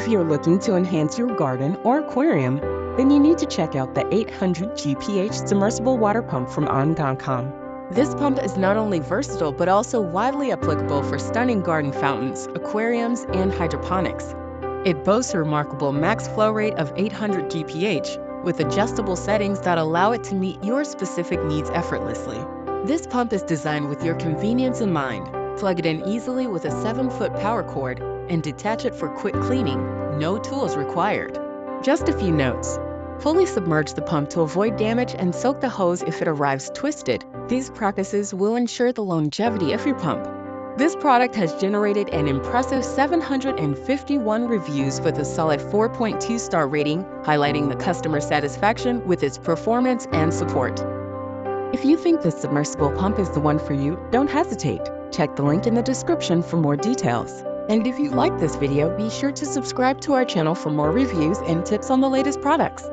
If you're looking to enhance your garden or aquarium, then you need to check out the 800 GPH submersible water pump from On.com. This pump is not only versatile but also widely applicable for stunning garden fountains, aquariums, and hydroponics. It boasts a remarkable max flow rate of 800 GPH with adjustable settings that allow it to meet your specific needs effortlessly. This pump is designed with your convenience in mind. Plug it in easily with a 7-foot power cord and detach it for quick cleaning. No tools required. Just a few notes. Fully submerge the pump to avoid damage and soak the hose if it arrives twisted. These practices will ensure the longevity of your pump. This product has generated an impressive 751 reviews with a solid 4.2-star rating, highlighting the customer satisfaction with its performance and support. If you think the submersible pump is the one for you, don't hesitate. Check the link in the description for more details. And if you like this video, be sure to subscribe to our channel for more reviews and tips on the latest products.